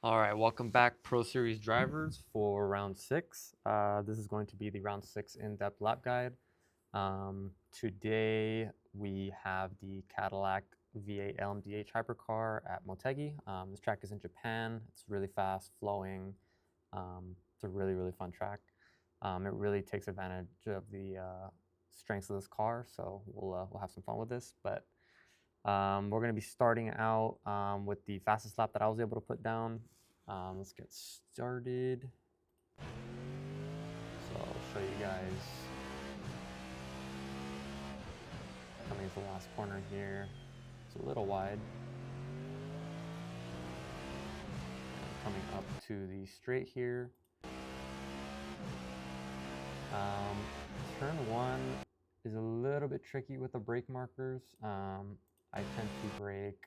All right, welcome back, Pro Series drivers, for round six. This is going to be the round six in-depth lap guide. Today we have the Cadillac V8 LMDH hypercar at Motegi. This track is in Japan. It's really fast, flowing. It's a really, really fun track. It really takes advantage of the strengths of this car, so we'll have some fun with this. But we're going to be starting out with the fastest lap that I was able to put down. Let's get started. So I'll show you guys coming to the last corner here. It's a little wide. And coming up to the straight here. Turn one is a little bit tricky with the brake markers. I tend to brake,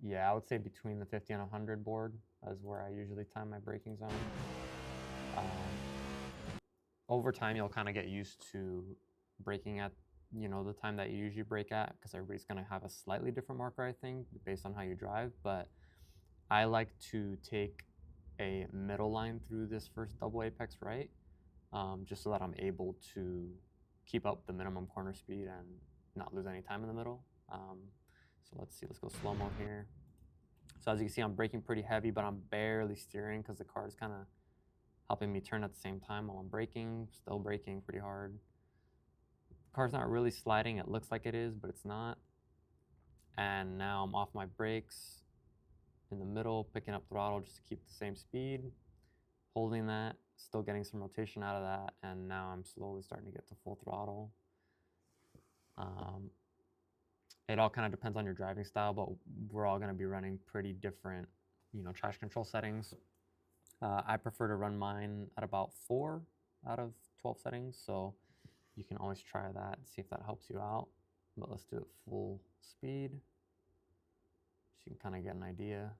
yeah, I would say between the 50 and 100 board is where I usually time my braking zone. Over time, you'll kind of get used to braking at, the time that you usually brake at, because everybody's going to have a slightly different marker, I think, based on how you drive. But I like to take a middle line through this first double apex right, just so that I'm able to keep up the minimum corner speed and not lose any time in the middle. So let's see, let's go slow-mo here. So as you can see, I'm braking pretty heavy, but I'm barely steering because the car is kind of helping me turn at the same time while I'm braking, still braking pretty hard. The car's not really sliding. It looks like it is, but it's not. And now I'm off my brakes in the middle, picking up throttle just to keep the same speed, holding that, still getting some rotation out of that, and now I'm slowly starting to get to full throttle. It all kind of depends on your driving style, but we're all going to be running pretty different, traction control settings. I prefer to run mine at about 4 out of 12 settings, so you can always try that, see if that helps you out. But let's do it full speed, so you can kind of get an idea.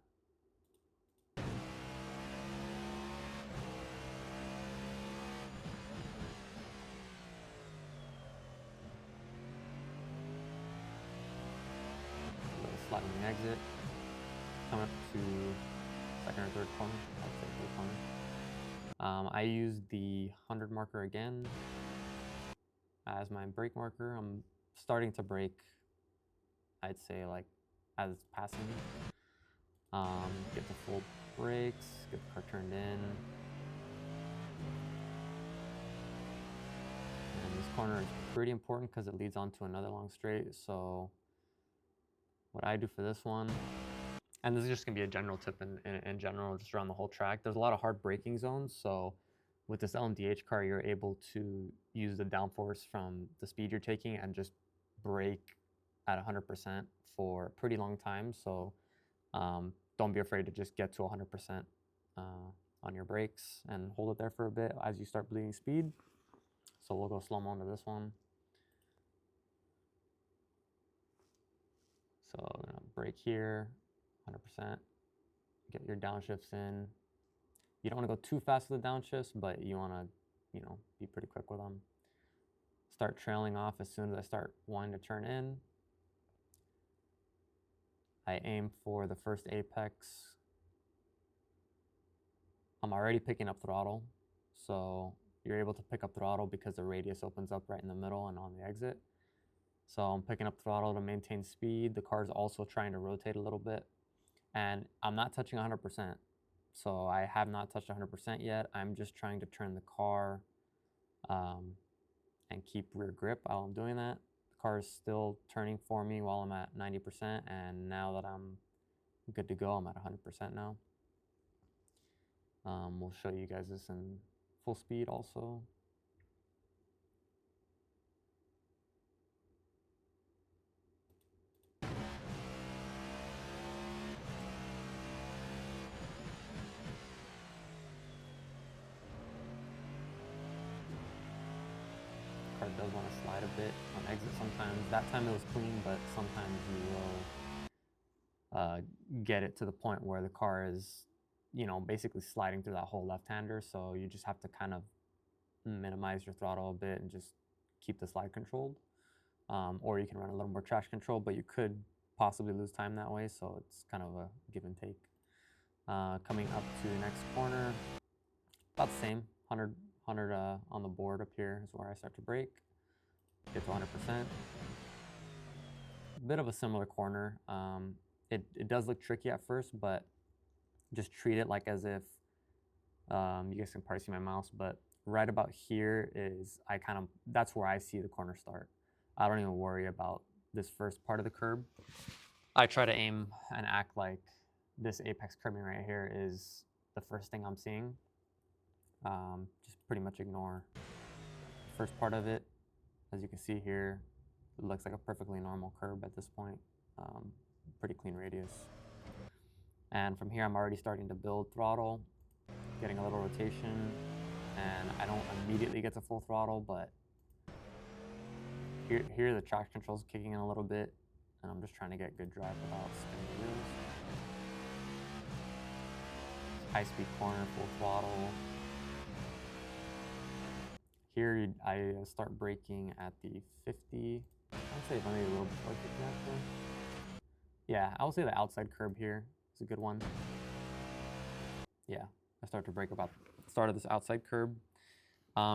Sliding the exit, coming up to second or third corner, I'd say third corner. I use the 100 marker again as my brake marker. I'm starting to brake, I'd say, like as it's passing me. Get the full brakes, get the car turned in. And this corner is pretty important because it leads onto another long straight. So what I do for this one, and this is just gonna be a general tip in general, just around the whole track, there's a lot of hard braking zones. So with this LMDH car, you're able to use the downforce from the speed you're taking and just brake at 100% for a pretty long time. So don't be afraid to just get to 100% on your brakes and hold it there for a bit as you start bleeding speed. So we'll go slow-mo into this one. So I'm gonna brake here, 100%. Get your downshifts in. You don't want to go too fast with the downshifts, but you want to, be pretty quick with them. Start trailing off as soon as I start wanting to turn in. I aim for the first apex. I'm already picking up throttle, so you're able to pick up throttle because the radius opens up right in the middle and on the exit. So I'm picking up throttle to maintain speed. The car is also trying to rotate a little bit, and I'm not touching 100%. So I have not touched 100% yet. I'm just trying to turn the car and keep rear grip while I'm doing that. The car is still turning for me while I'm at 90%, and now that I'm good to go, I'm at 100% now. We'll show you guys this in full speed also. Car does want to slide a bit on exit sometimes. That time it was clean, but sometimes you will get it to the point where the car is, basically sliding through that whole left-hander. So you just have to kind of minimize your throttle a bit and just keep the slide controlled. Or you can run a little more traction control, but you could possibly lose time that way. So it's kind of a give and take. Coming up to the next corner, about the same, 100 on the board up here is where I start to brake. Get to 100%. Bit of a similar corner. It does look tricky at first, but just treat it like as if, you guys can probably see my mouse, but right about here is, that's where I see the corner start. I don't even worry about this first part of the curb. I try to aim and act like this apex curbing right here is the first thing I'm seeing. Just pretty much ignore the first part of it. As you can see here, it looks like a perfectly normal curb at this point. Pretty clean radius. And from here, I'm already starting to build throttle, getting a little rotation, and I don't immediately get to full throttle, but here the traction control's kicking in a little bit, and I'm just trying to get good drive without spinning the wheels. High speed corner, full throttle. Here I start braking at the 50. I'll say maybe a little before 50 actually. Yeah, I would say the outside curb here is a good one. Yeah, I start to brake about the start of this outside curb.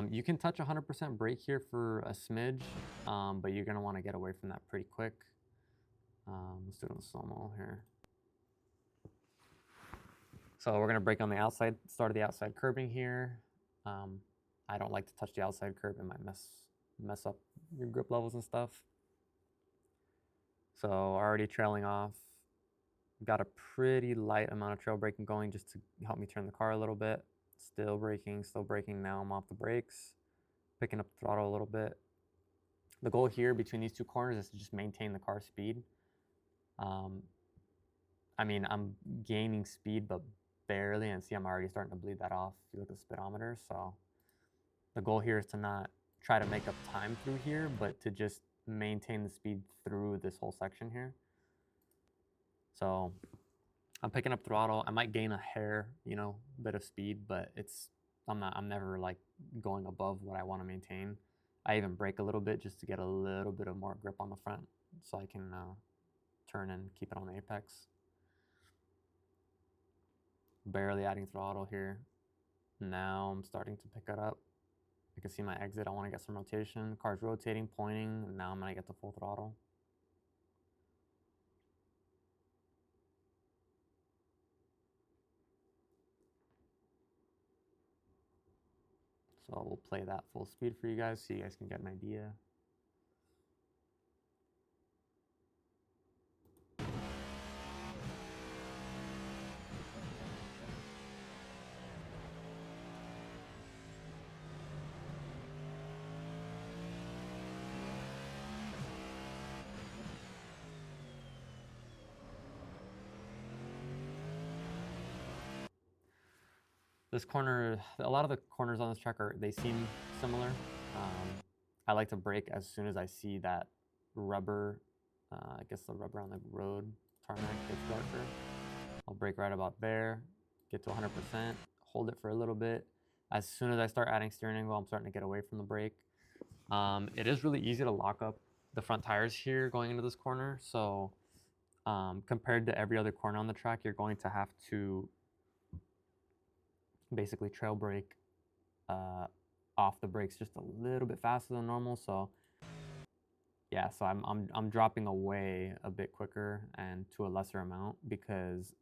You can touch 100% brake here for a smidge, but you're gonna wanna get away from that pretty quick. Let's do it in slow-mo here. So we're gonna brake on the outside, start of the outside curbing here. I don't like to touch the outside curb, it might mess up your grip levels and stuff. So already trailing off. Got a pretty light amount of trail braking going just to help me turn the car a little bit. Still braking. Now I'm off the brakes, picking up the throttle a little bit. The goal here between these two corners is to just maintain the car speed. I mean, I'm gaining speed, but barely, and see I'm already starting to bleed that off if you look at the speedometer. So the goal here is to not try to make up time through here, but to just maintain the speed through this whole section here. So I'm picking up throttle. I might gain a hair, bit of speed, but I'm never like going above what I want to maintain. I even brake a little bit just to get a little bit of more grip on the front so I can turn and keep it on the apex. Barely adding throttle here. Now I'm starting to pick it up. You can see my exit. I want to get some rotation. The car's rotating, pointing, and now I'm going to get to full throttle. So we'll play that full speed for you guys so you guys can get an idea. This corner, a lot of the corners on this track they seem similar. I like to brake as soon as I see that rubber, I guess the rubber on the road tarmac gets darker. I'll brake right about there, get to 100%, hold it for a little bit. As soon as I start adding steering angle, I'm starting to get away from the brake. It is really easy to lock up the front tires here going into this corner. So compared to every other corner on the track, you're going to have to basically trail brake off the brakes just a little bit faster than normal. So yeah, so I'm dropping away a bit quicker and to a lesser amount, because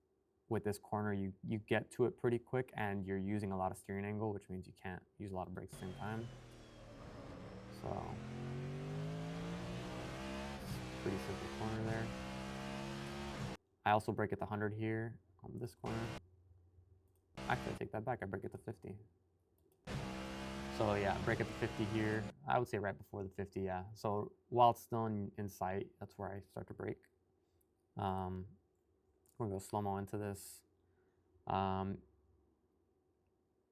with this corner you get to it pretty quick and you're using a lot of steering angle, which means you can't use a lot of brakes at the same time. So pretty simple corner there. I also brake at the 100 here on this corner. Actually, I take that back. I brake at the 50. So yeah, brake at the 50 here. I would say right before the 50, yeah. So while it's still in sight, that's where I start to brake. I'm gonna go slow-mo into this.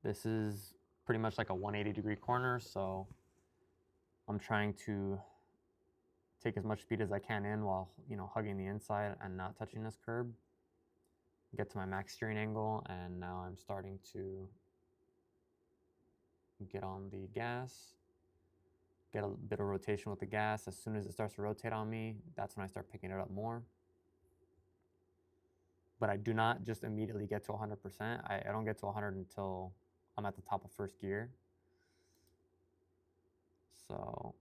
This is pretty much like a 180-degree corner, so I'm trying to take as much speed as I can in while hugging the inside and not touching this curb. Get to my max steering angle, and now I'm starting to get on the gas, get a bit of rotation with the gas. As soon as it starts to rotate on me, that's when I start picking it up more. but I do not just immediately get to 100%. I don't get to 100 until I'm at the top of first gear. So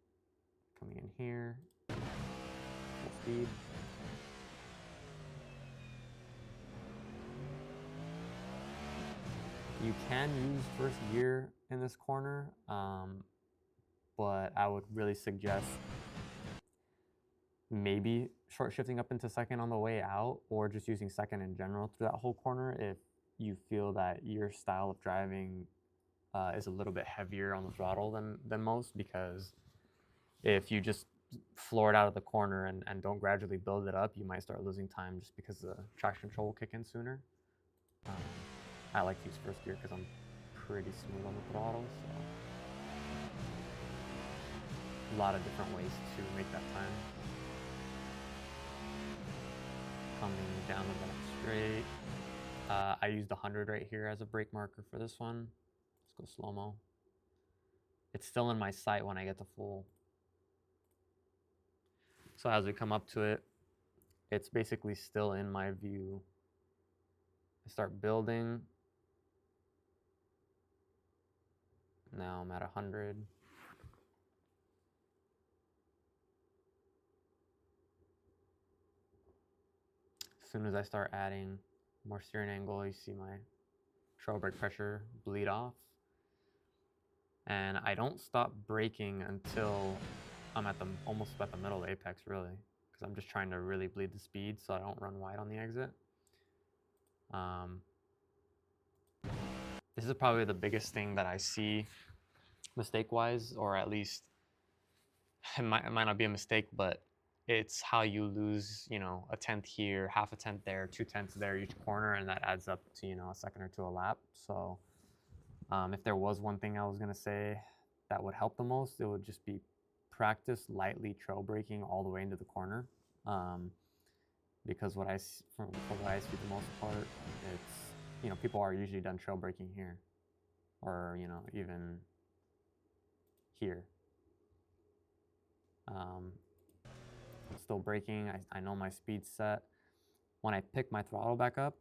coming in here, full speed. You can use first gear in this corner, but I would really suggest maybe short shifting up into second on the way out, or just using second in general through that whole corner if you feel that your style of driving is a little bit heavier on the throttle than most, because if you just floor it out of the corner and don't gradually build it up, you might start losing time just because the traction control will kick in sooner. I like to use first gear because I'm pretty smooth on the throttle, so a lot of different ways to make that time. Coming down the back straight. I used 100 right here as a brake marker for this one. Let's go slow-mo. It's still in my sight when I get to full. So as we come up to it, it's basically still in my view. I start building. Now I'm at 100. As soon as I start adding more steering angle, you see my trail brake pressure bleed off. And I don't stop braking until I'm at almost at the middle of the apex, really, because I'm just trying to really bleed the speed so I don't run wide on the exit. This is probably the biggest thing that I see mistake-wise, or at least it might not be a mistake, but it's how you lose, you know, a tenth here, half a tenth there, 2/10 there each corner, and that adds up to, you know, a second or two a lap. So if there was one thing I was gonna say that would help the most, it would just be practice lightly trail braking all the way into the corner. Because from what I see the most part, it's, you know, people are usually done trail braking here, or, you know, even here. Still braking. I know my speed's set. When I pick my throttle back up,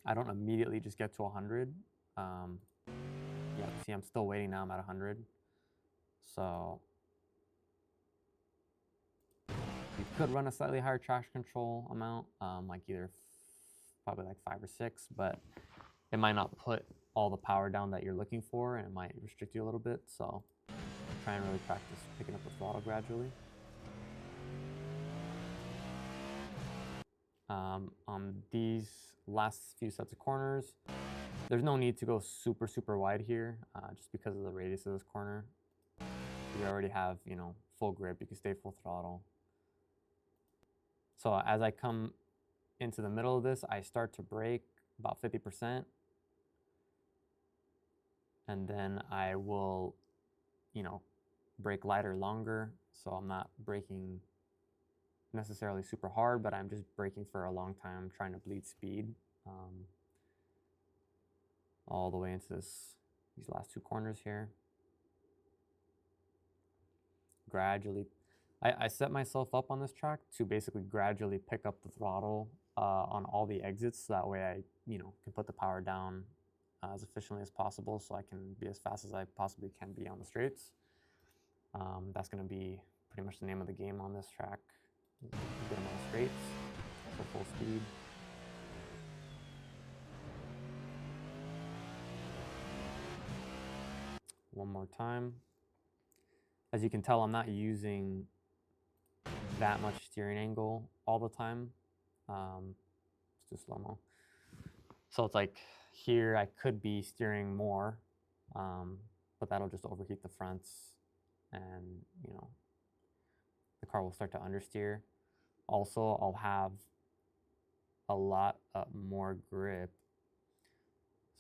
I don't immediately just get to 100. Yeah, see, I'm still waiting now. I'm at 100. So you could run a slightly higher traction control amount, like either probably like 5 or 6, but it might not put all the power down that you're looking for, and it might restrict you a little bit. So try and really practice picking up the throttle gradually. On these last few sets of corners, there's no need to go super, super wide here, just because of the radius of this corner. You already have, you know, full grip. You can stay full throttle. So as I come into the middle of this, I start to brake about 50%. And then I will, you know, brake lighter longer. So I'm not braking necessarily super hard, but I'm just braking for a long time, trying to bleed speed all the way into these last two corners here. Gradually, I set myself up on this track to basically gradually pick up the throttle on all the exits, so that way I, you know, can put the power down as efficiently as possible, so I can be as fast as I possibly can be on the straights. That's going to be pretty much the name of the game on this track. Get them on the straights for full speed. One more time. As you can tell, I'm not using that much steering angle all the time. Let's do slow-mo. So it's like here I could be steering more, but that'll just overheat the fronts, and, you know, the car will start to understeer. Also, I'll have a lot more grip.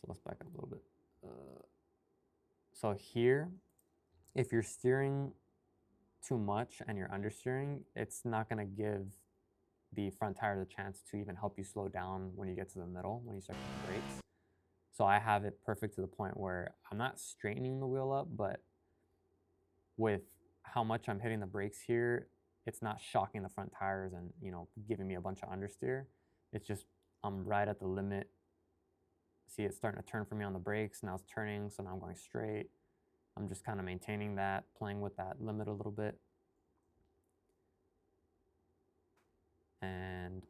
So let's back up a little bit. So here, if you're steering too much and you're understeering, it's not going to give the front tire the chance to even help you slow down when you get to the middle, when you start the brakes. So I have it perfect to the point where I'm not straightening the wheel up, but with how much I'm hitting the brakes here, it's not shocking the front tires and, you know, giving me a bunch of understeer. It's just I'm right at the limit. See, it's starting to turn for me on the brakes. Now it's turning, so now I'm going straight. I'm just kind of maintaining that, playing with that limit a little bit. And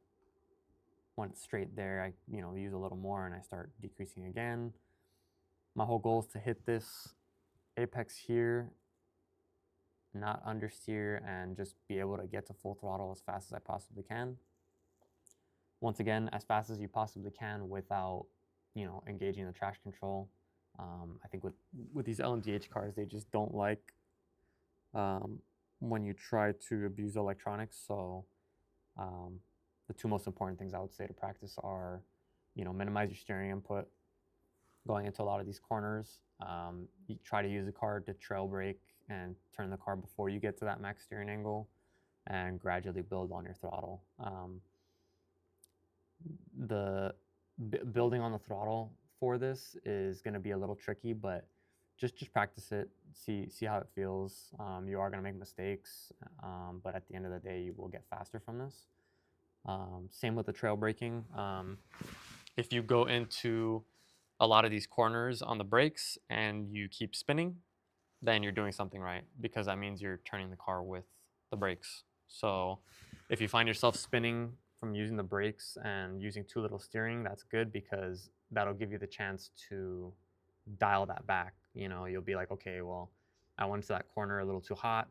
when it's straight there, I use a little more and I start decreasing again. My whole goal is to hit this apex here, not understeer, and just be able to get to full throttle as fast as I possibly can. Once again, as fast as you possibly can without, engaging the traction control. I think with these LMDH cars, they just don't like when you try to abuse electronics. So the two most important things I would say to practice are, minimize your steering input going into a lot of these corners. You try to use the car to trail brake and turn the car before you get to that max steering angle, and gradually build on your throttle. The building on the throttle for this is going to be a little tricky, but just practice it, see how it feels. You are going to make mistakes, but at the end of the day, you will get faster from this. Same with the trail braking. If you go into a lot of these corners on the brakes and you keep spinning, then you're doing something right, because that means you're turning the car with the brakes. So if you find yourself spinning from using the brakes and using too little steering, that's good, because that'll give you the chance to dial that back. You'll be like, okay, well, I went to that corner a little too hot.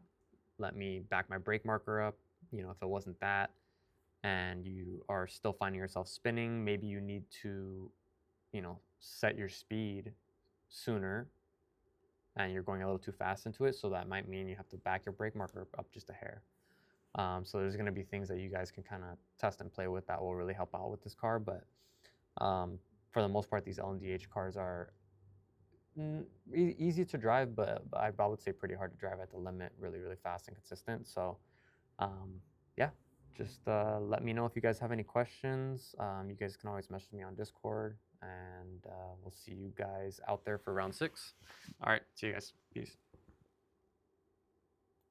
Let me back my brake marker up. If it wasn't that, and you are still finding yourself spinning, maybe you need to, set your speed sooner, and you're going a little too fast into it. So that might mean you have to back your brake marker up just a hair. So there's going to be things that you guys can kind of test and play with that will really help out with this car. But for the most part, these LMDH cars are easy to drive, but I would say pretty hard to drive at the limit, really, really fast and consistent. So yeah, just let me know if you guys have any questions. You guys can always message me on Discord, and we'll see you guys out there for round 6. All right, see you guys. Peace.